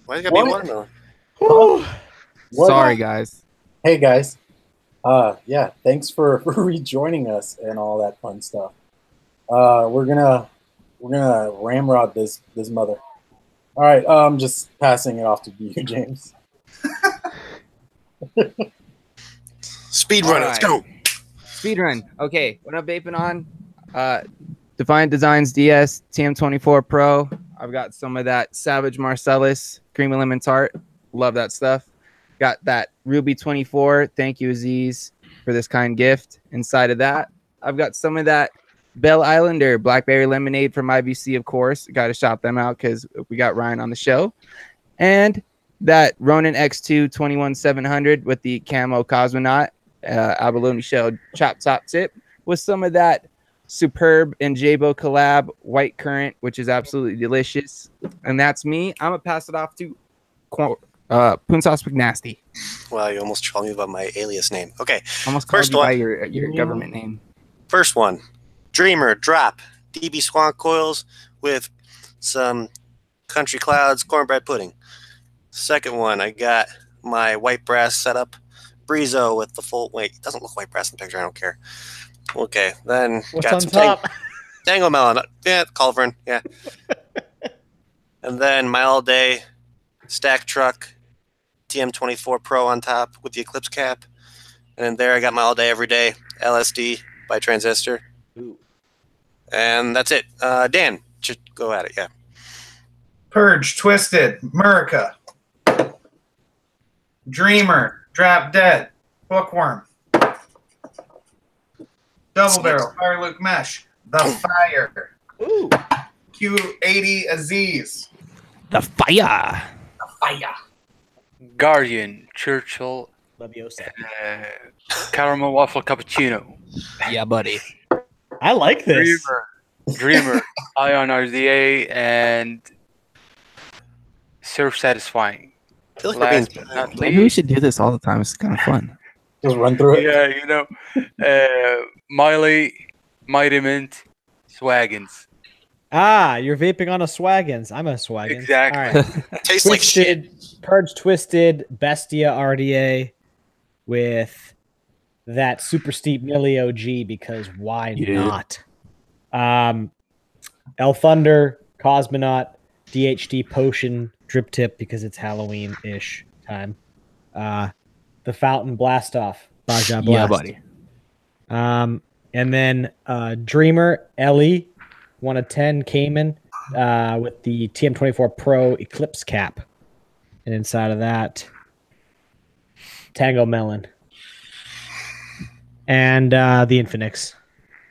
Why you gotta be watermelon? Sorry, guys. Hey guys. Yeah, thanks for rejoining us and all that fun stuff. We're gonna ramrod this mother. All right, I'm just passing it off to you, James. Speed run, let's go. Speed run. Okay, what I'm vaping on? Defiant Designs DS TM24 Pro. I've got some of that Savage Marcellus Creamy Lemon Tart. Love that stuff. Got that Ruby 24. Thank you, Aziz, for this kind gift. Inside of that, I've got some of that Bell Islander Blackberry Lemonade from IVC, of course. Got to shout them out because we got Ryan on the show. And that Ronin X2 21700 with the Camo Cosmonaut Abalone Shell Chop Top Tip with some of that Superb and Jabo collab White Currant, which is absolutely delicious. And that's me. I'm going to pass it off to PoonSauce Mcnasty. Wow, you almost told me about my alias name. Okay. Almost called you by your government name. First one, Dreamer Drop DB Swan Coils with some Country Clouds cornbread pudding. Second one, I got my white brass setup, Brizo with the full. Wait, it doesn't look white brass in the picture. I don't care. Okay, then what's got on some top? Tango Melon. Yeah, Culverin. Yeah. And then my all day stack truck, TM24 Pro on top with the Eclipse cap. And then there I got my all day every day LSD by Transistor. Ooh. And that's it. Dan, just go at it. Yeah. Purge, Twisted, Murica, Dreamer, Drop Dead, Bookworm, Double Barrel, Fire Luke Mesh, The Fire, Ooh. Q80 Aziz, The Fire. The Fire, Guardian, Churchill, Leviosa. Caramel Waffle Cappuccino. Yeah, buddy. I like this. Dreamer, Ion RZA, and Surf Satisfying. I feel like we're Last being but not Maybe we least, should do this all the time. It's kind of fun. Just run through it. yeah, you know, Miley, Mighty Mint, Swaggins. Ah, you're vaping on a Swaggins. I'm a Swaggins. Exactly. All right. tastes like shit. Purge Twisted Bestia RDA with that super steep Millie OG because why not? El Thunder, Cosmonaut, DHD Potion, Drip Tip because it's Halloween-ish time. The Fountain Blast Off, Baja Blast. Yeah, buddy. And then Dreamer, Ellie, 1 of 10, Cayman with the TM24 Pro Eclipse cap. And inside of that, Tango Melon. And the Infinix.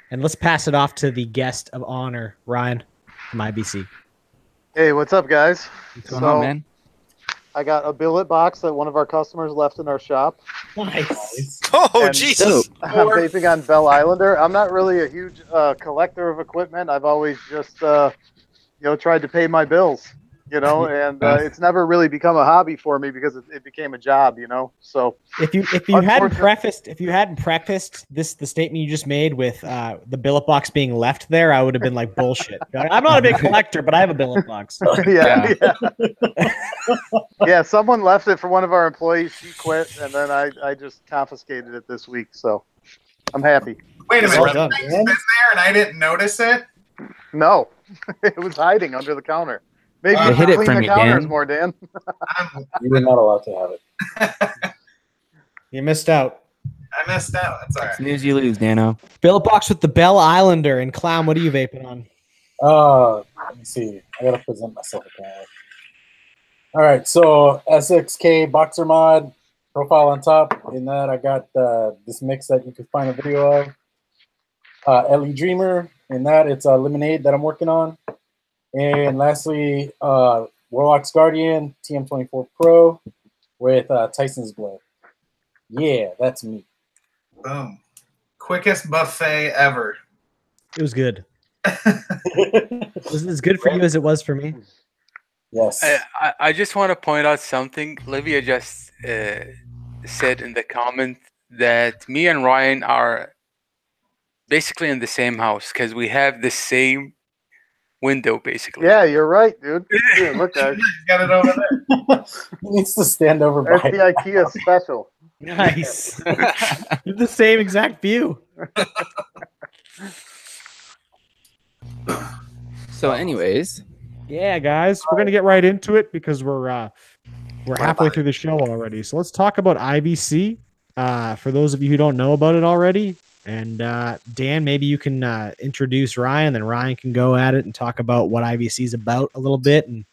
And let's pass it off to the guest of honor, Ryan from IVC. Hey, what's up, guys? What's going on, man? I got a billet box that one of our customers left in our shop. Nice. Oh, And Jesus. I'm vaping on Bell Islander. I'm not really a huge collector of equipment. I've always just, tried to pay my bills, and it's never really become a hobby for me because it became a job, So If you hadn't prefaced the statement you just made with the billet box being left there, I would have been like bullshit. I'm not a big collector, but I have a billet box. yeah. Yeah, someone left it for one of our employees. She quit, and then I just confiscated it this week. So I'm happy. Wait a Well minute, done, it's man. been there and I didn't notice it? No, it was hiding under the counter. Maybe They you hid should it clean from the you, counters Dan. more, Dan. You're not allowed to have it. You missed out. I missed out. That's all right. Snooze, you lose, Dano. Billet box with the Bell Islander. And Clown, what are you vaping on? Let me see. I gotta present myself apparently. All right, so SXK Boxer Mod profile on top. In that, I got this mix that you can find a video of. LE Dreamer. In that, it's a lemonade that I'm working on. And lastly, Warlock's Guardian TM24 Pro with Tyson's Blood. Yeah, that's me. Boom. Quickest buffet ever. It was good. Was it as good for you as it was for me? Yes. I just want to point out something. Livia just said in the comment that me and Ryan are basically in the same house because we have the same window, basically. Yeah, you're right, dude. Here, look, guys. Got it over there. He needs to stand over That's by the it. IKEA special. Nice. The same exact view. So, anyways, Yeah, guys, we're gonna get right into it because we're halfway through the show already. So let's talk about IVC. For those of you who don't know about it already, and Dan, maybe you can introduce Ryan, then Ryan can go at it and talk about what IVC is about a little bit and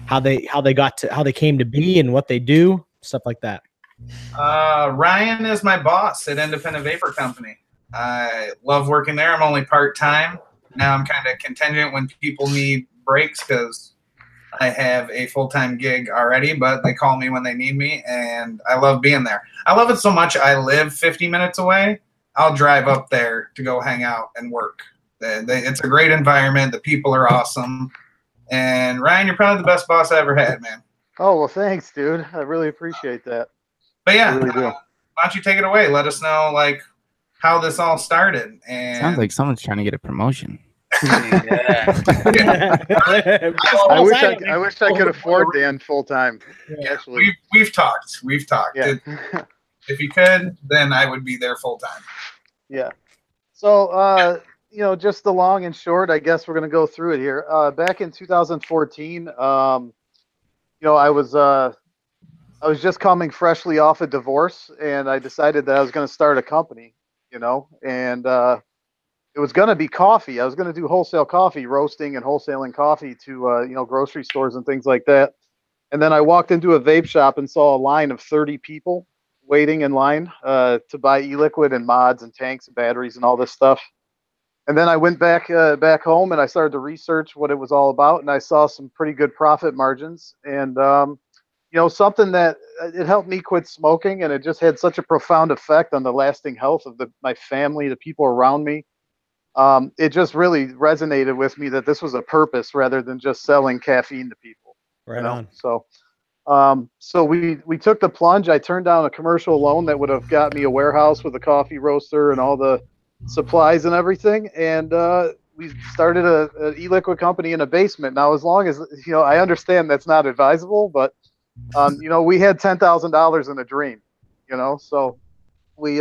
how they came to be and what they do, stuff like that. Ryan is my boss at Independent Vapor Company. I love working there. I'm only part-time. Now I'm kind of contingent when people need breaks because I have a full-time gig already, but they call me when they need me, and I love being there. I love it so much I live 50 minutes away. I'll drive up there to go hang out and work. It's a great environment. The people are awesome. And Ryan, you're probably the best boss I ever had, man. Oh, well, thanks, dude. I really appreciate that. But yeah, I really do. why don't you take it away? Let us know like how this all started. And sounds like someone's trying to get a promotion. Yeah. I wish I could afford Dan full time. Yeah, Actually, we've talked. We've talked. yeah. If you could, then I would be there full time. Yeah. So, just the long and short, I guess we're going to go through it here. Back in 2014, I was just coming freshly off a divorce, and I decided that I was going to start a company, and it was going to be coffee. I was going to do wholesale coffee, roasting and wholesaling coffee to, grocery stores and things like that. And then I walked into a vape shop and saw a line of 30 people waiting in line to buy e-liquid and mods and tanks and batteries and all this stuff. And then I went back home and I started to research what it was all about, and I saw some pretty good profit margins. And something that it helped me quit smoking, and it just had such a profound effect on the lasting health of my family, the people around me. It just really resonated with me that this was a purpose rather than just selling caffeine to people. Right on. So we took the plunge. I turned down a commercial loan that would have got me a warehouse with a coffee roaster and all the supplies and everything. And we started an e-liquid company in a basement. Now, as long as, I understand that's not advisable, but, we had $10,000 in a dream, so we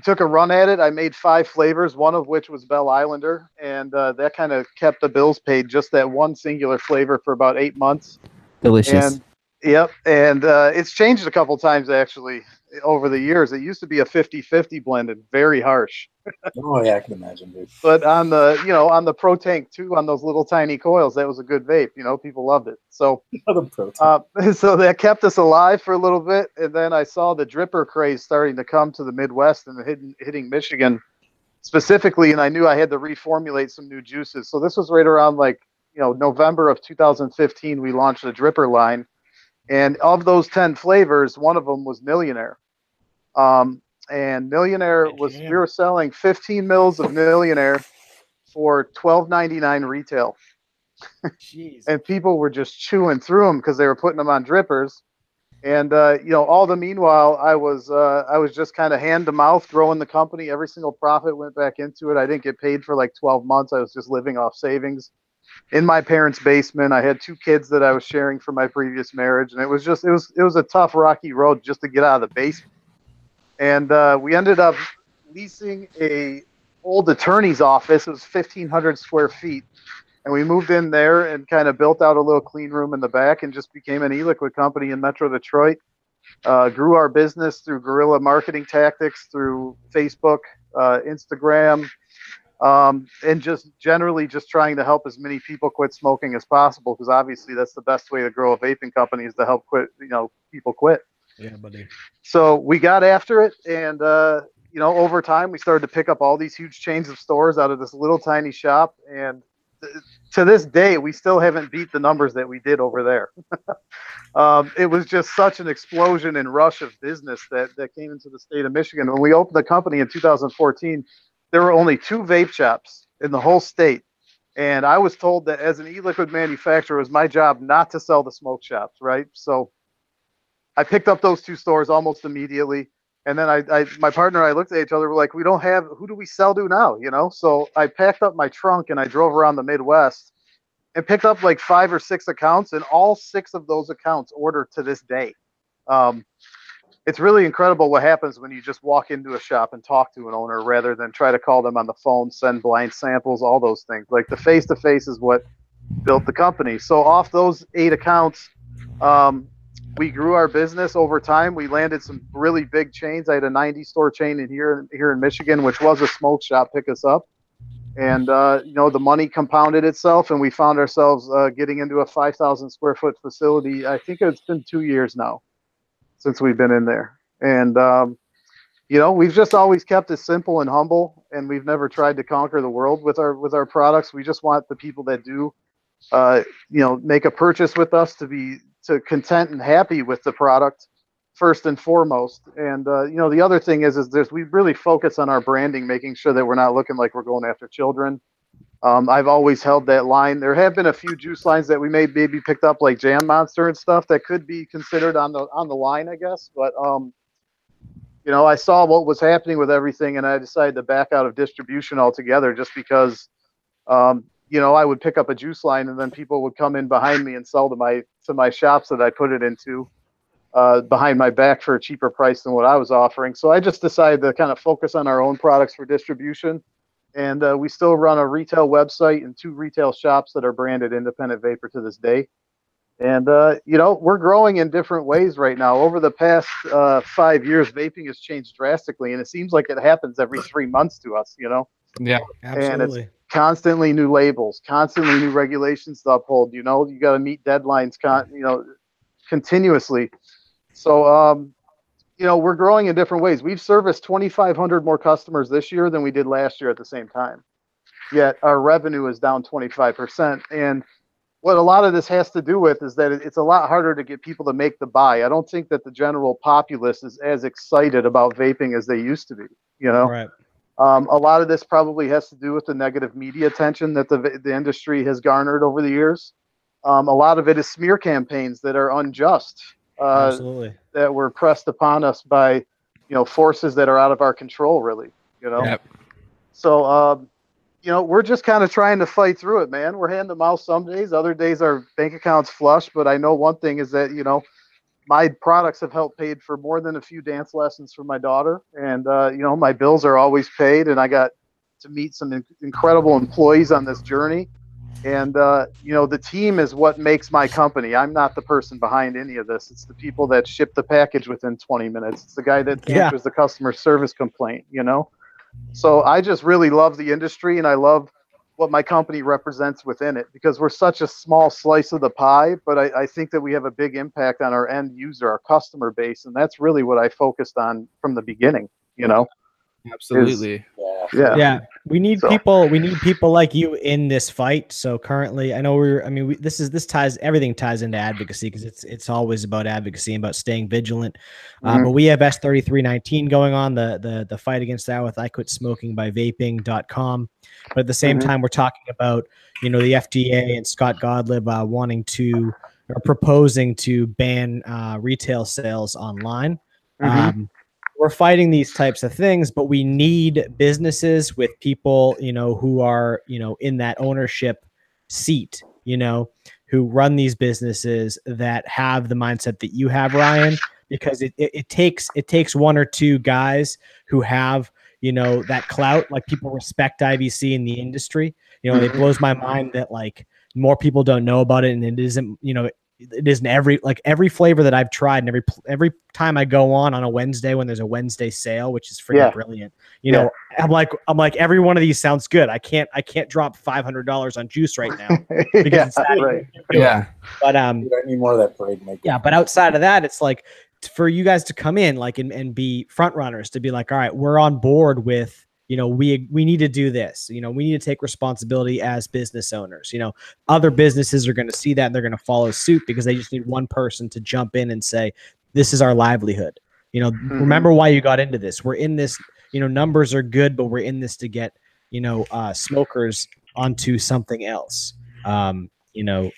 took a run at it. I made 5 flavors, one of which was Bell Islander, and that kind of kept the bills paid, just that one singular flavor for about 8 months. Delicious. And yep, and it's changed a couple times actually over the years. It used to be a 50-50 blend and very harsh. Oh yeah, I can imagine, dude. But on the Pro Tank 2, on those little tiny coils, that was a good vape. People loved it. So so that kept us alive for a little bit. And then I saw the dripper craze starting to come to the Midwest and hitting Michigan specifically, and I knew I had to reformulate some new juices. So this was right around November of 2015. We launched a dripper line, and of those 10 flavors, one of them was Millionaire. And Millionaire we were selling 15 mils of Millionaire for $12.99 retail. Jeez. And people were just chewing through them because they were putting them on drippers. And all the meanwhile, I was just kind of hand to mouth growing the company. Every single profit went back into it. I didn't get paid for like 12 months. I was just living off savings in my parents' basement. I had 2 kids that I was sharing from my previous marriage, and it was a tough, rocky road just to get out of the basement. And we ended up leasing a old attorney's office. It was 1,500 square feet. And we moved in there and kind of built out a little clean room in the back and just became an e-liquid company in Metro Detroit. Grew our business through guerrilla marketing tactics, through Facebook, Instagram, and just generally just trying to help as many people quit smoking as possible, because obviously that's the best way to grow a vaping company, is to help people quit. Yeah, buddy. So we got after it, and over time we started to pick up all these huge chains of stores out of this little tiny shop, and to this day we still haven't beat the numbers that we did over there. It was just such an explosion and rush of business that came into the state of Michigan. When we opened the company in 2014, there were only 2 vape shops in the whole state, and I was told that as an e-liquid manufacturer, it was my job not to sell the smoke shops, right? So I picked up those 2 stores almost immediately. And then my partner and I looked at each other, we're like, we don't have, who do we sell to now? You know? So I packed up my trunk and I drove around the Midwest and picked up like 5 or 6 accounts, and all 6 of those accounts order to this day. It's really incredible what happens when you just walk into a shop and talk to an owner rather than try to call them on the phone, send blind samples, all those things. Like the face-to-face is what built the company. So off those 8 accounts, we grew our business over time. We landed some really big chains. I had a 90-store chain here in Michigan, which was a smoke shop, pick us up. And, you know, the money compounded itself, and we found ourselves getting into a 5,000 square foot facility. I think it's been 2 years now since we've been in there. And, you know, we've just always kept it simple and humble, and we've never tried to conquer the world with our products. We just want the people that do, you know, make a purchase with us to be content and happy with the product first and foremost. And, you know, the other thing is we really focus on our branding, making sure that we're not looking like we're going after children. I've always held that line. There have been a few juice lines that we maybe picked up, like Jam Monster and stuff, that could be considered on the line, I guess. But you know, I saw what was happening with everything, and I decided to back out of distribution altogether, just because you know, I would pick up a juice line, and then people would come in behind me and sell to my shops that I put it into behind my back for a cheaper price than what I was offering. So I just decided to kind of focus on our own products for distribution. And we still run a retail website and 2 retail shops that are branded Independent Vapor to this day. And, you know, we're growing in different ways right now. Over the past 5 years, vaping has changed drastically, and it seems like it happens every 3 months to us, you know? Yeah, Absolutely. And it's constantly new labels, constantly new regulations to uphold. You know, you got to meet deadlines, you know, continuously. So, you know, we're growing in different ways. We've serviced 2,500 more customers this year than we did last year at the same time. Yet our revenue is down 25%. And what a lot of this has to do with is that it's a lot harder to get people to make the buy. I don't think that the general populace is as excited about vaping as they used to be, you know? Right. A lot of this probably has to do with the negative media attention that the industry has garnered over the years. A lot of it is smear campaigns that are unjust. Absolutely. That were pressed upon us by, you know, forces that are out of our control, really, you know? Yep. So, you know, we're just kind of trying to fight through it, man. We're hand to mouth some days, other days our bank account's flush, but I know one thing is that, you know, my products have helped paid for more than a few dance lessons for my daughter. And, you know, my bills are always paid, and I got to meet some incredible employees on this journey. And, you know, the team is what makes my company. I'm not the person behind any of this. It's the people that ship the package within 20 minutes. It's the guy that answers the customer service complaint, you know? So I just really love the industry, and I love what my company represents within it, because we're such a small slice of the pie, but I think that we have a big impact on our end user, our customer base. And that's really what I focused on from the beginning, you know? Absolutely. Yeah. We need people like you in this fight. So currently, I know everything ties into advocacy, because it's always about advocacy and about staying vigilant. But we have S3319 going on, the fight against that with I Quit Smoking by Vaping.com. But at the same time, we're talking about, you know, the FDA and Scott Gottlieb proposing to ban retail sales online. We're fighting these types of things, but we need businesses with people, you know, who are, you know, in that ownership seat, you know, who run these businesses that have the mindset that you have, Ryan, because it takes 1 or 2 guys who have, you know, that clout. Like, people respect IVC in the industry. You know, it blows my mind that, like, more people don't know about it, and it isn't, you know, it isn't every flavor that I've tried, and every time I go on a Wednesday when there's a Wednesday sale, which is freaking brilliant. You know, I'm like every one of these sounds good. I can't drop $500 on juice right now because it's that right. But I need more of that parade maker. Yeah, but outside of that, it's like for you guys to come in like and be front runners, to be like, all right, we're on board with, you know, we need to do this. You know, we need to take responsibility as business owners. You know, other businesses are going to see that and they're going to follow suit, because they just need one person to jump in and say, this is our livelihood. You know, remember why you got into this. We're in this, you know, numbers are good, but we're in this to get, you know, smokers onto something else. You know,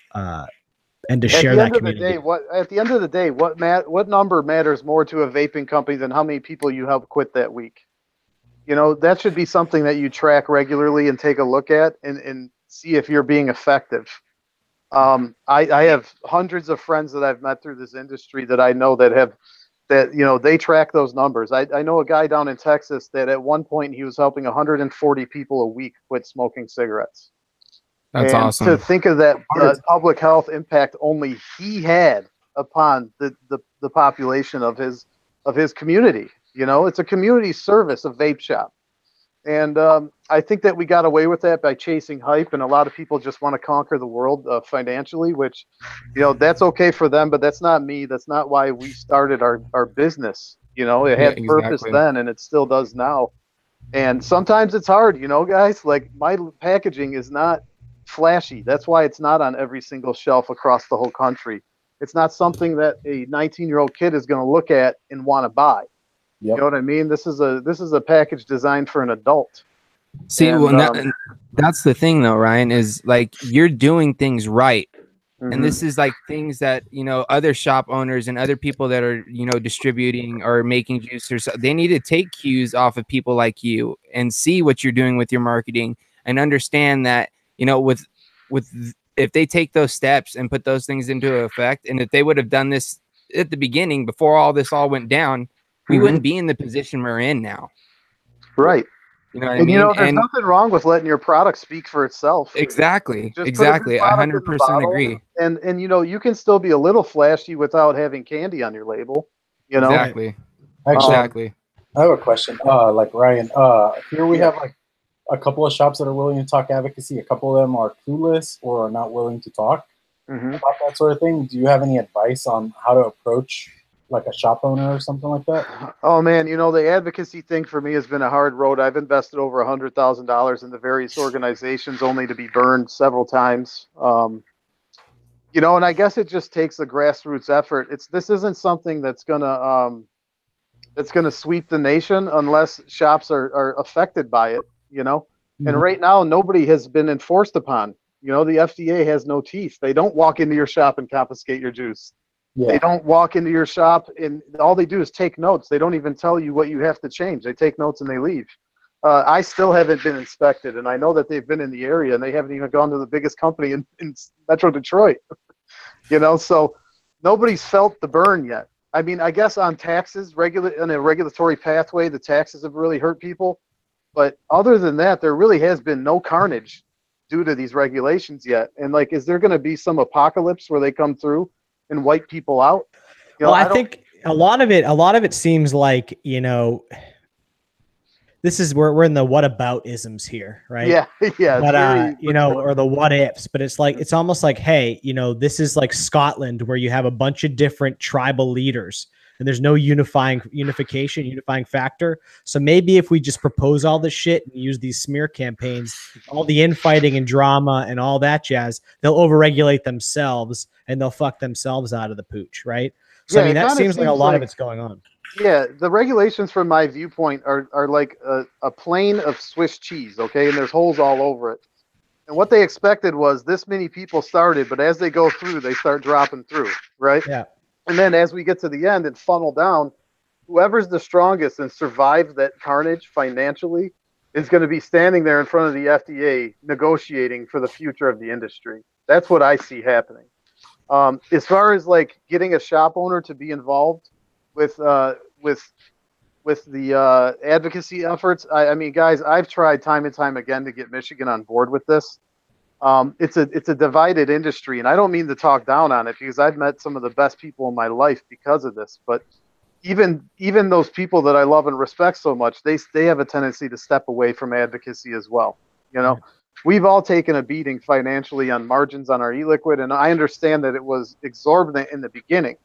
and to At share the that end of the community. day, at the end of the day, what number matters more to a vaping company than how many people you help quit that week? You know, that should be something that you track regularly and take a look at and see if you're being effective. I have hundreds of friends that I've met through this industry that I know that you know, they track those numbers. I know a guy down in Texas that at one point he was helping 140 people a week quit smoking cigarettes. That's and awesome. to think of that public health impact only he had upon the population of his community. You know, it's a community service, a vape shop. And I think that we got away with that by chasing hype, and a lot of people just want to conquer the world financially, which, you know, that's okay for them, but that's not me. That's not why we started our business. You know, it had purpose then, and it still does now. And sometimes it's hard, you know, guys. Like, my packaging is not flashy. That's why it's not on every single shelf across the whole country. It's not something that a 19-year-old kid is going to look at and want to buy. Yep. You know what I mean? This is a package designed for an adult. See, And, well, that's the thing, though, Ryan, is like you're doing things right. And this is like things that, you know, other shop owners and other people that are, you know, distributing or making juicers, they need to take cues off of people like you and see what you're doing with your marketing and understand that, you know, with if they take those steps and put those things into effect, and if they would have done this at the beginning before all this all went down, we wouldn't be in the position we're in now. Right. You know what I And mean? you know, there's nothing wrong with letting your product speak for itself. Exactly. Just Exactly. put a good 100% agree. And you know, you can still be a little flashy without having candy on your label. You know? Exactly. Actually, Exactly. I have a question. Like Ryan, here we have like a couple of shops that are willing to talk advocacy. A couple of them are clueless or are not willing to talk about that sort of thing. Do you have any advice on how to approach like a shop owner or something like that? Oh man, you know, the advocacy thing for me has been a hard road. I've invested over $100,000 in the various organizations only to be burned several times. You know, and I guess it just takes a grassroots effort. This isn't something that's gonna sweep the nation unless shops are affected by it. You know, and right now nobody has been enforced upon. You know, the FDA has no teeth. They don't walk into your shop and confiscate your juice. Yeah. They don't walk into your shop and all they do is take notes. They don't even tell you what you have to change. They take notes and they leave. I still haven't been inspected, and I know that they've been in the area, and they haven't even gone to the biggest company in Metro Detroit. You know, so nobody's felt the burn yet. I mean, I guess on taxes, in a regulatory pathway, the taxes have really hurt people. But other than that, there really has been no carnage due to these regulations yet. And like, is there going to be some apocalypse where they come through and wipe people out? You know, well, I think a lot of it seems like, you know, this is where we're in the what about isms here, right? Yeah, yeah. But you know, or the what ifs. But it's like, it's almost like, hey, you know, this is like Scotland where you have a bunch of different tribal leaders and there's no unifying factor. So maybe if we just propose all this shit and use these smear campaigns, all the infighting and drama and all that jazz, they'll overregulate themselves and they'll fuck themselves out of the pooch, right? So yeah, I mean, that seems like a lot of it's going on. Yeah, the regulations from my viewpoint are like a plane of Swiss cheese, okay? And there's holes all over it. And what they expected was this many people started, but as they go through, they start dropping through, right? Yeah. And then as we get to the end and funnel down, whoever's the strongest and survives that carnage financially is going to be standing there in front of the FDA negotiating for the future of the industry. That's what I see happening. As far as like getting a shop owner to be involved with the advocacy efforts, I mean, guys, I've tried time and time again to get Michigan on board with this. It's a divided industry, and I don't mean to talk down on it because I've met some of the best people in my life because of this. But even those people that I love and respect so much, they have a tendency to step away from advocacy as well. You know, we've all taken a beating financially on margins on our e-liquid, and I understand that it was exorbitant in the beginning.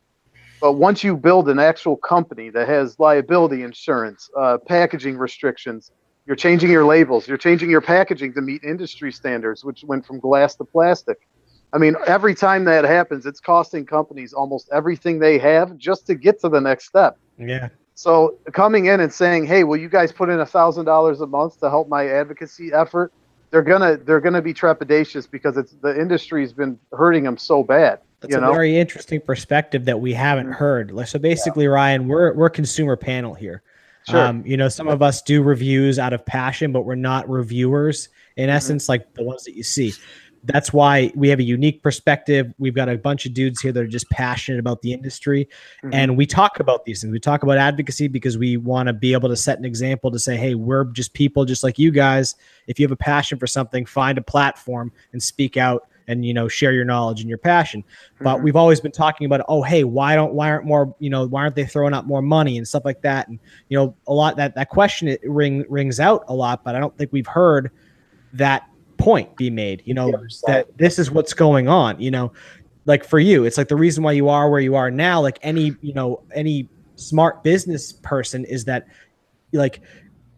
But once you build an actual company that has liability insurance, packaging restrictions, you're changing your labels, you're changing your packaging to meet industry standards, which went from glass to plastic. I mean, every time that happens, it's costing companies almost everything they have just to get to the next step. Yeah. So coming in and saying, "Hey, will you guys put in $1,000 a month to help my advocacy effort?" They're gonna be trepidatious because the industry's been hurting them so bad. That's a very interesting perspective that we haven't heard. So basically, Ryan, we're a consumer panel here. Sure. You know, some of us do reviews out of passion, but we're not reviewers in essence, like the ones that you see. That's why we have a unique perspective. We've got a bunch of dudes here that are just passionate about the industry. And we talk about these things. We talk about advocacy because we want to be able to set an example to say, hey, we're just people just like you guys. If you have a passion for something, find a platform and speak out and, you know, share your knowledge and your passion. But we've always been talking about, oh, hey, why aren't they throwing out more money and stuff like that? And, you know, a lot that question rings out a lot, but I don't think we've heard that point be made, you know, that this is what's going on, you know, like for you, it's like the reason why you are where you are now, like any smart business person is that like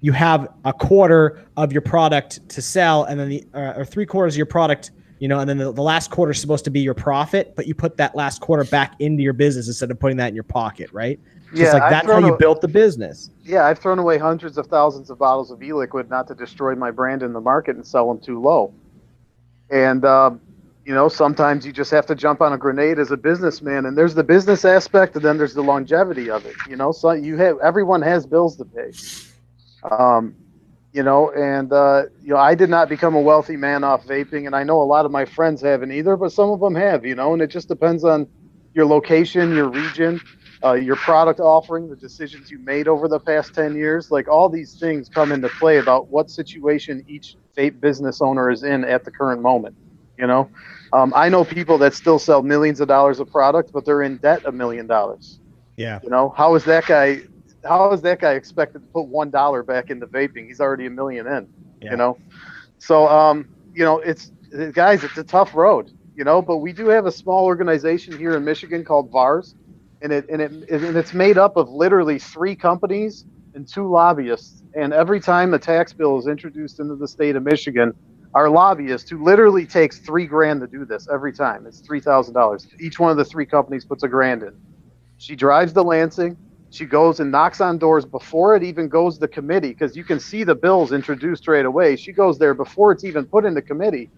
you have a quarter of your product to sell and then or 3/4 of your product, you know, and then the last quarter is supposed to be your profit, but you put that last quarter back into your business instead of putting that in your pocket, right? So it's like that's how you built the business. Yeah, I've thrown away hundreds of thousands of bottles of e-liquid not to destroy my brand in the market and sell them too low. And, you know, sometimes you just have to jump on a grenade as a businessman, and there's the business aspect, and then there's the longevity of it. You know, so everyone has bills to pay. You know, and, you know, I did not become a wealthy man off vaping, and I know a lot of my friends haven't either, but some of them have, you know, and it just depends on your location, your region, your product offering, the decisions you made over the past 10 years. Like all these things come into play about what situation each vape business owner is in at the current moment. You know, I know people that still sell millions of dollars of product, but they're in debt $1 million. Yeah. You know, how is that guy expected to put $1 back into vaping? He's already $1 million in, you know? So, you know, guys, it's a tough road, you know, but we do have a small organization here in Michigan called VARS. And it's made up of literally 3 companies and 2 lobbyists. And every time a tax bill is introduced into the state of Michigan, our lobbyist, who literally takes $3,000 to do this every time, it's $3,000. Each one of the 3 companies puts $1,000 in. She drives to Lansing. She goes and knocks on doors before it even goes to committee, because you can see the bills introduced right away. She goes there before it's even put into committee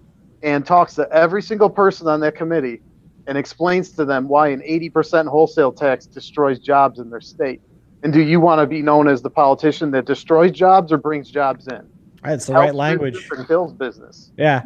and talks to every single person on that committee and explains to them why an 80% wholesale tax destroys jobs in their state. And do you want to be known as the politician that destroys jobs or brings jobs in? That's the right language. And kills business. Yeah.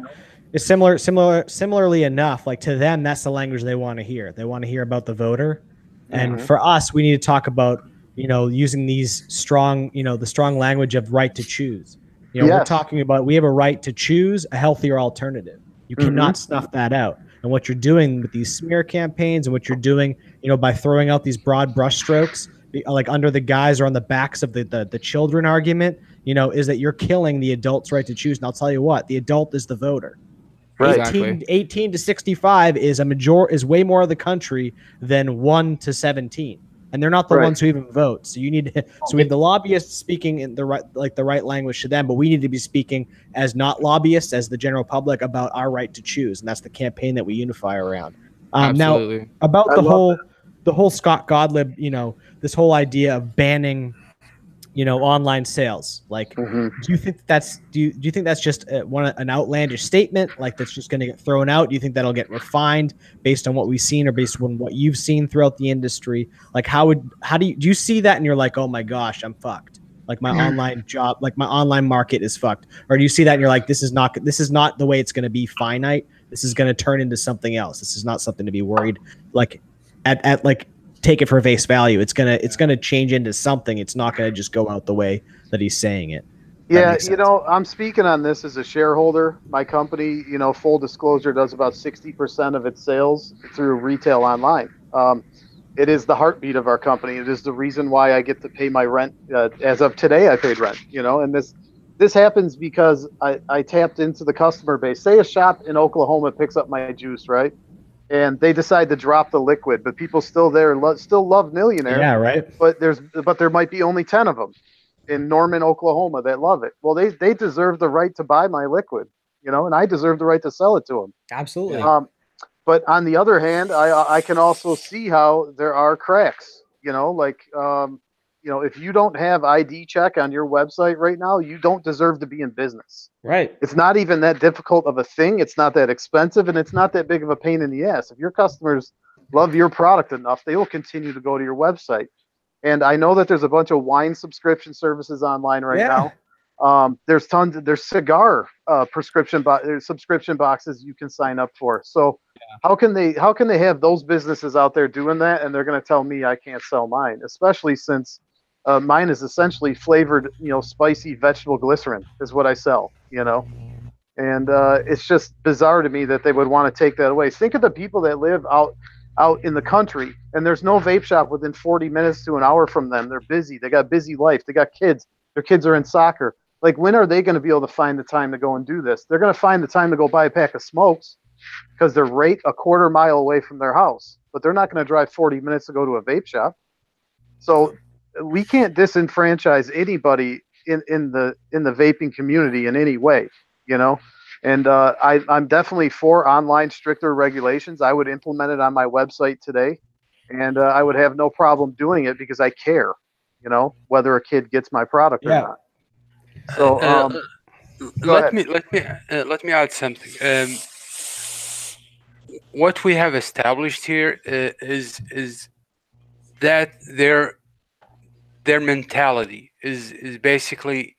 It's similarly enough, like to them, that's the language they want to hear. They want to hear about the voter. And for us, we need to talk about, you know, using these strong, you know, the strong language of right to choose. You know, we're talking about, we have a right to choose a healthier alternative. You cannot snuff that out. And what you're doing with these smear campaigns and what you're doing, you know, by throwing out these broad brushstrokes, like under the guise or on the backs of the children argument, you know, is that you're killing the adult's right to choose. And I'll tell you what, the adult is the voter. Right. 18 to 65 is way more of the country than 1 to 17. And they're not the ones who even vote. So you need to, so we have the lobbyists speaking in the right language to them, but we need to be speaking as not lobbyists, as the general public, about our right to choose. And that's the campaign that we unify around. Now about the whole Scott Gottlieb, you know, this whole idea of banning, you know, online sales. Like, do you think that's do you think that's just an outlandish statement, like that's just going to get thrown out? Do you think that'll get refined based on what we've seen or based on what you've seen throughout the industry? Like, how do you see that and you're like, oh my gosh, I'm fucked. Like my online job, like my online market is fucked. Or do you see that and you're like, this is not the way it's going to be finite. This is going to turn into something else. This is not something to be worried. Like at like, take it for face value. It's gonna change into something. It's not gonna just go out the way that he's saying it. Yeah, you know, I'm speaking on this as a shareholder. My company, you know, full disclosure, does about 60% of its sales through retail online. It is the heartbeat of our company. It is the reason why I get to pay my rent. As of today, I paid rent. You know, and this happens because I tapped into the customer base. Say a shop in Oklahoma picks up my juice, right? And they decide to drop the liquid, but people still still love Millionaire. Yeah, right. But there might be only 10 of them in Norman, Oklahoma that love it. Well, they deserve the right to buy my liquid, you know, and I deserve the right to sell it to them. Absolutely. But on the other hand, I can also see how there are cracks, you know, like, you you know, if you don't have ID check on your website right now, you don't deserve to be in business. Right. It's not even that difficult of a thing. It's not that expensive, and it's not that big of a pain in the ass. If your customers love your product enough, they will continue to go to your website. And I know that there's a bunch of wine subscription services online right now. There's tons. There's cigar subscription boxes you can sign up for. So how can they have those businesses out there doing that, and they're going to tell me I can't sell mine, especially since mine is essentially flavored, you know, spicy vegetable glycerin is what I sell, you know. And it's just bizarre to me that they would want to take that away. Think of the people that live out in the country, and there's no vape shop within 40 minutes to an hour from them. They're busy. They got busy life. They got kids. Their kids are in soccer. Like, when are they going to be able to find the time to go and do this? They're going to find the time to go buy a pack of smokes because they're right a quarter mile away from their house, but they're not going to drive 40 minutes to go to a vape shop. So we can't disenfranchise anybody in the vaping community in any way, you know. And I'm definitely for online stricter regulations. I would implement it on my website today, and I would have no problem doing it because I care, you know, whether a kid gets my product or not. So let me add something. What we have established here is that their mentality is basically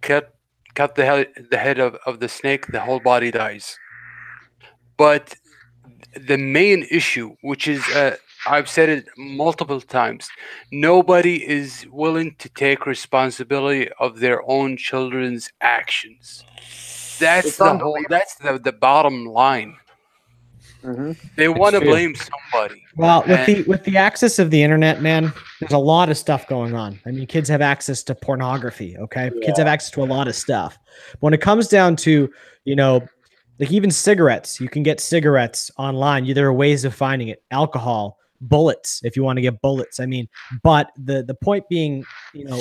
cut the head of the snake, the whole body dies. But the main issue, which is I've said it multiple times, nobody is willing to take responsibility of their own children's actions. That's the bottom line. They want to blame somebody. Well, with the access of the internet, man, there's a lot of stuff going on. I mean, kids have access to pornography. Okay, kids have access to a lot of stuff. But when it comes down to, you know, like even cigarettes, you can get cigarettes online. There are ways of finding it. Alcohol, bullets, if you want to get bullets. I mean, but the point being, you know,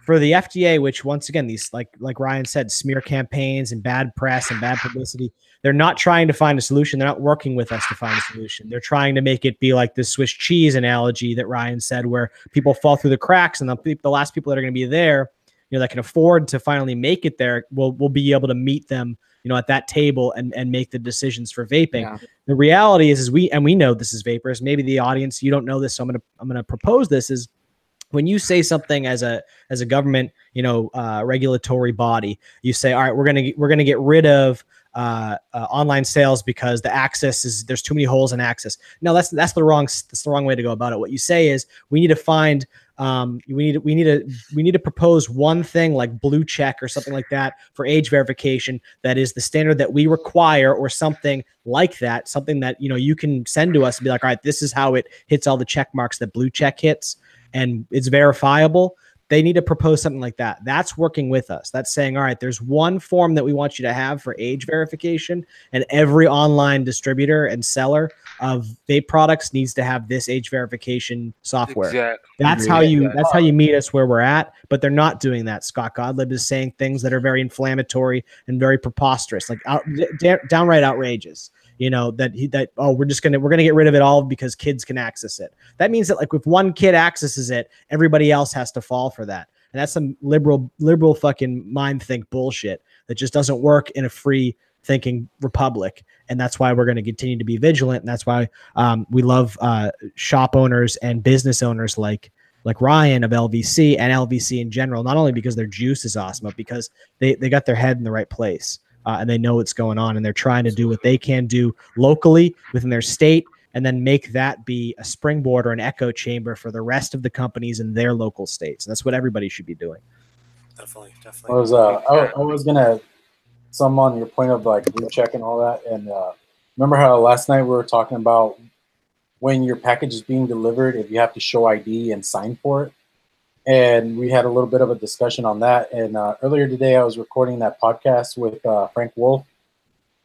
for the FDA, which once again, these like Ryan said, smear campaigns and bad press and bad publicity, they're not trying to find a solution. They're not working with us to find a solution. They're trying to make it be like this Swiss cheese analogy that Ryan said, where people fall through the cracks, and the last people that are going to be there, you know, that can afford to finally make it there, will be able to meet them, you know, at that table and make the decisions for vaping. Yeah. The reality is we know this is vapors. Maybe the audience, you don't know this, so I'm gonna propose this is, when you say something as a government, you know, regulatory body, you say, all right, we're gonna get rid of online sales because the access there's too many holes in access. No, that's the wrong way to go about it. What you say is we need to find we need to propose one thing like blue check or something like that for age verification that is the standard that we require, or something like that, something that, you know, you can send to us and be like, all right, this is how it hits all the check marks that blue check hits and it's verifiable. They need to propose something like that. That's working with us. That's saying, all right, there's one form that we want you to have for age verification, and every online distributor and seller of vape products needs to have this age verification software. Exactly. That's how you meet us where we're at, but they're not doing that. Scott Gottlieb is saying things that are very inflammatory and very preposterous, like downright outrageous. You know, we're gonna get rid of it all because kids can access it. That means that, like, if one kid accesses it, everybody else has to fall for that. And that's some liberal fucking mind think bullshit that just doesn't work in a free thinking republic. And that's why we're going to continue to be vigilant. And that's why we love shop owners and business owners like Ryan of LVC and LVC in general, not only because their juice is awesome, but because they got their head in the right place. And they know what's going on, and they're trying to do what they can do locally within their state, and then make that be a springboard or an echo chamber for the rest of the companies in their local states. And that's what everybody should be doing. Definitely. I was gonna sum on your point of like blue check and all that. And remember how last night we were talking about when your package is being delivered, if you have to show ID and sign for it. And we had a little bit of a discussion on that. And earlier today, I was recording that podcast with Frank Wolf,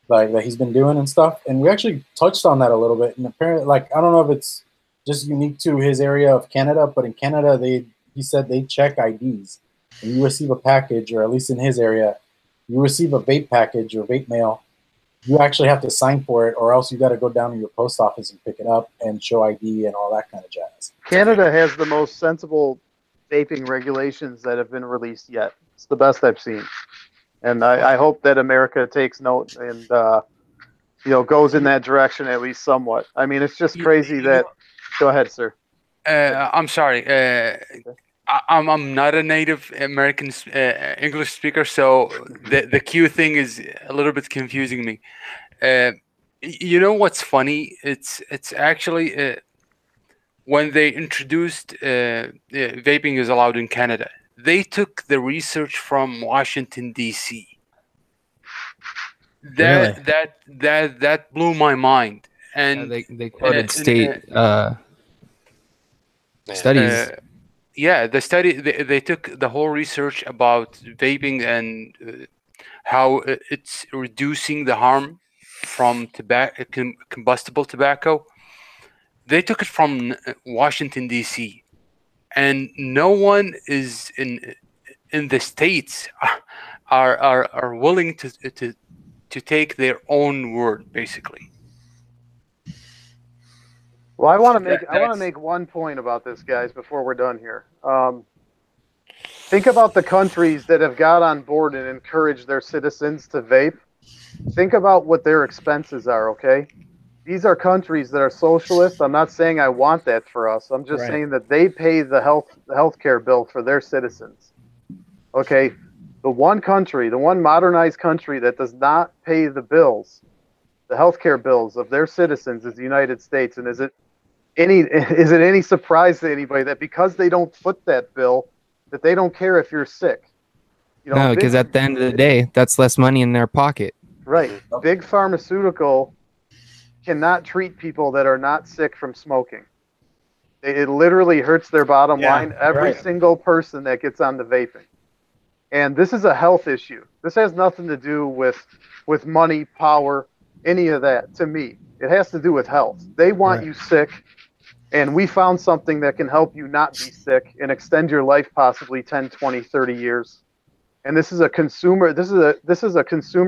like that he's been doing and stuff. And we actually touched on that a little bit. And apparently, like, I don't know if it's just unique to his area of Canada, but in Canada, he said they check IDs. And you receive a package, or at least in his area, you receive a vape package or vape mail. You actually have to sign for it, or else you got to go down to your post office and pick it up and show ID and all that kind of jazz. Canada has the most sensible vaping regulations that have been released yet. It's the best I've seen, and I hope that America takes note and goes in that direction at least somewhat. I mean, it's just crazy that. Go ahead, sir. I'm sorry. I'm not a native American English speaker, so the Q thing is a little bit confusing me. You know what's funny? It's actually when they introduced vaping is allowed in Canada, they took the research from Washington D.C. That blew my mind. And they quoted state studies. Yeah, the study they took the whole research about vaping and how it's reducing the harm from tobacco, combustible tobacco. They took it from Washington D.C. and no one is in the states are willing to take their own word, basically. Well, I want to make one point about this, guys, before we're done here. Think about the countries that have got on board and encouraged their citizens to vape. Think about what their expenses are, okay? These are countries that are socialist. I'm not saying I want that for us. I'm just saying that they pay the healthcare bill for their citizens. Okay? The one modernized country that does not pay the bills, the healthcare bills of their citizens, is the United States. And is it any surprise to anybody that because they don't foot that bill, that they don't care if you're sick? No, because at the end of the day, that's less money in their pocket. Right. Big pharmaceutical cannot treat people that are not sick from smoking. It literally hurts their bottom line. Every single person that gets on the vaping. And this is a health issue. This has nothing to do with money, power, any of that. To me, it has to do with health. They want you sick, and we found something that can help you not be sick and extend your life possibly 10, 20, 30 years. And this is a consumer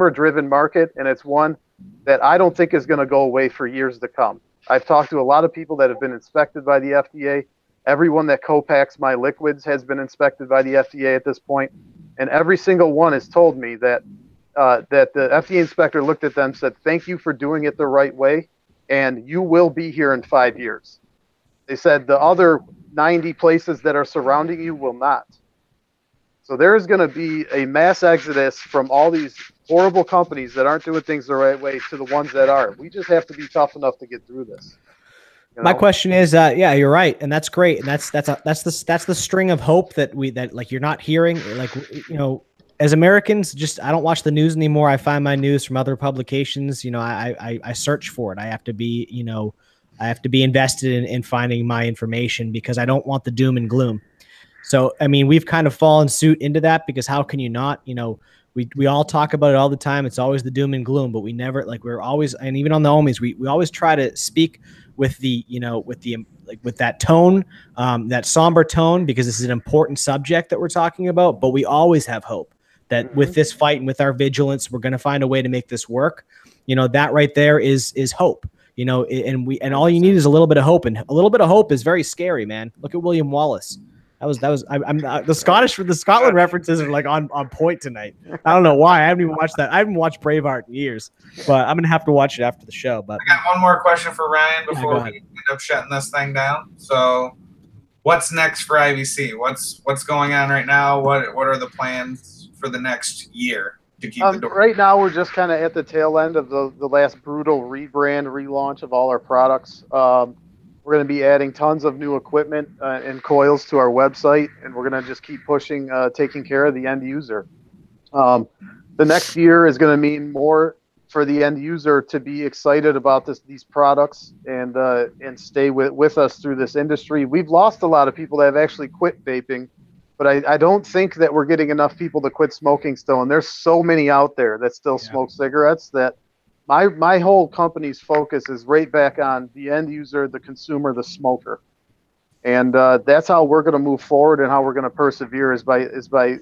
driven market, and it's one that I don't think is going to go away for years to come. I've talked to a lot of people that have been inspected by the FDA. Everyone that co-packs my liquids has been inspected by the FDA at this point, and every single one has told me that that the FDA inspector looked at them and said, "Thank you for doing it the right way, and you will be here in 5 years." They said the other 90 places that are surrounding you will not. So there is going to be a mass exodus from all these horrible companies that aren't doing things the right way to the ones that are. We just have to be tough enough to get through this. My question is, yeah, you're right, and that's great, and that's the string of hope that like you're not hearing, like, as Americans, I don't watch the news anymore. I find my news from other publications. I search for it. I have to be invested in finding my information because I don't want the doom and gloom. So, I mean, we've kind of fallen suit into that because how can you not? We all talk about it all the time. It's always the doom and gloom, but we never, we're always, and even on the Ohmies, we always try to speak with with that tone, that somber tone, because this is an important subject that we're talking about. But we always have hope that with this fight and with our vigilance, we're going to find a way to make this work. That right there is hope. And all you need is a little bit of hope, and a little bit of hope is very scary, man. Look at William Wallace. The Scotland references are like on point tonight. I don't know why. I haven't even watched that. I haven't watched Braveheart in years, but I'm gonna have to watch it after the show. But I got one more question for Ryan before we end up shutting this thing down. So, what's next for IVC? What's going on right now? What are the plans for the next year to keep the door? Right now, we're just kind of at the tail end of the last brutal rebrand relaunch of all our products. We're going to be adding tons of new equipment and coils to our website, and we're going to just keep pushing, taking care of the end user. The next year is going to mean more for the end user to be excited about these products and stay with us through this industry. We've lost a lot of people that have actually quit vaping, but I don't think that we're getting enough people to quit smoking still. And there's so many out there that still smoke cigarettes that my whole company's focus is right back on the end user, the consumer, the smoker. And that's how we're going to move forward, and how we're going to persevere is by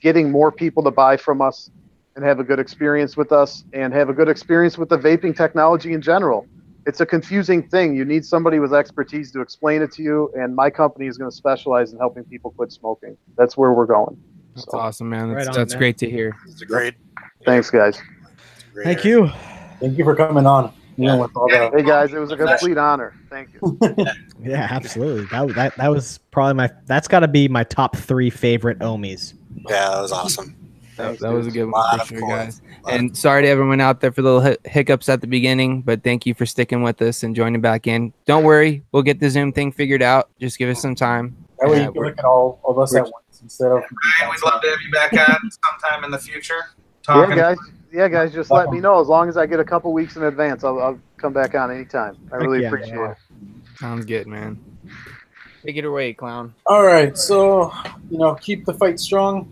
getting more people to buy from us and have a good experience with us and have a good experience with the vaping technology in general. it's a confusing thing. You need somebody with expertise to explain it to you, and my company is going to specialize in helping people quit smoking. That's where we're going. That's So, awesome, man. Right That's, on, that's man. great to hear. It's a great. thanks, guys. great Thank area. you. Thank you for coming on. Yeah. With all the, Hey, guys, it was a complete honor. Thank you. Yeah, absolutely. That was probably that's got to be my top 3 favorite Ohmies. Yeah, that was awesome. Thanks, That was a dudes. good one Lot for of sure, coins. guys. Lot And sorry to everyone out there for the little hiccups at the beginning, but thank you for sticking with us and joining back in. Don't worry, we'll get the Zoom thing figured out. Just give us some time. that way you can we're- look at all of us at once instead of. Ryan, we'd love to have you back on sometime in the future. Yeah, Talking. guys. Yeah, guys. Just let me know. As long as I get a couple weeks in advance, I'll come back on anytime. I really yeah, appreciate it. Sounds good, man. Take it away, clown. All right, so keep the fight strong.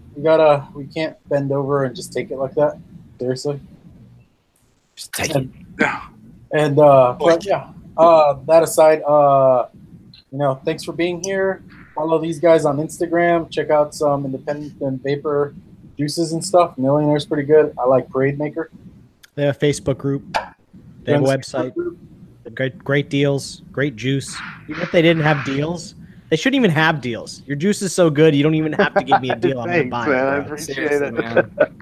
We can't bend over and just take it like that. Seriously. Just take it. And but yeah, that aside, thanks for being here. Follow these guys on Instagram. Check out some independent vapor juices and stuff. Millionaire's pretty good. I like Parade Maker. They have a Facebook group. They have a Join the website. Facebook group. Great deals. Great juice. Even if they didn't have deals, they shouldn't even have deals. Your juice is so good, you don't even have to give me a deal. I'm gonna Thanks, buy man. I it. Bro. appreciate Seriously, it. man.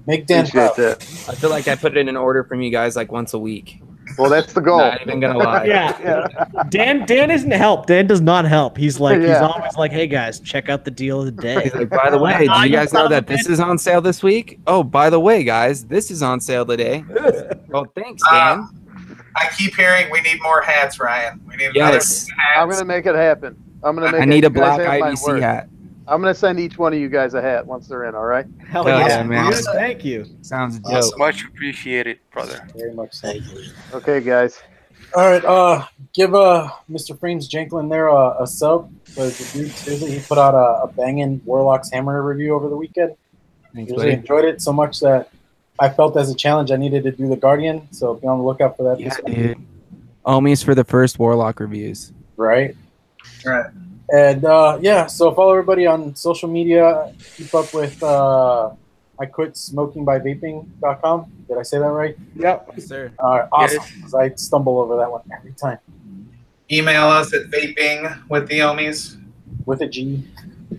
Make Dan Appreciate proud. that. I feel like I put it in order from you guys like once a week. Well, that's the goal. Not even gonna lie. Yeah. Dan isn't help. Dan does not help. He's like he's Yeah. always like, hey guys, check out the deal of the day. He's like, by the way, do you guys know that this is on sale this week? Oh, by the way, guys, this is on sale today. Well, thanks, Dan. I keep hearing we need more hats, Ryan. We need Yes. another hats. I'm gonna make it happen. I'm gonna make I need it. a You guys black have my IVC word. hat. I'm gonna send each one of you guys a hat once they're in. All right. Hell Hell yeah, yeah, man. dude. Thank you. Sounds dope. Awesome. Much appreciated, brother. Very much so. Thank you. Okay, guys. All right, give Mr. Frames Janklin there a sub, because the dude seriously, he put out a banging Warlock's Hammer review over the weekend. Thanks, Really buddy. enjoyed it so much that I felt as a challenge I needed to do the Guardian. So be on the lookout for that. Yeah, this week. dude. Ohmies for the first Warlock reviews. Right. Right. And yeah, so follow everybody on social media. Keep up with I quit smoking by vaping.com. Did I say that right? Yep. Yes, sir. Awesome. 'Cause I stumble over that one every time. Email us at vapinwiththeohmies. With a G.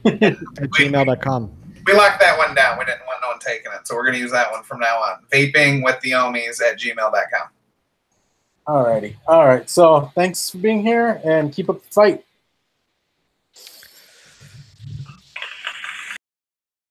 At gmail.com. We locked that one down. We didn't want no one taking it, so we're going to use that one from now on. Vapingwiththeohmies@gmail.com. Alrighty. All right. So thanks for being here and keep up the fight.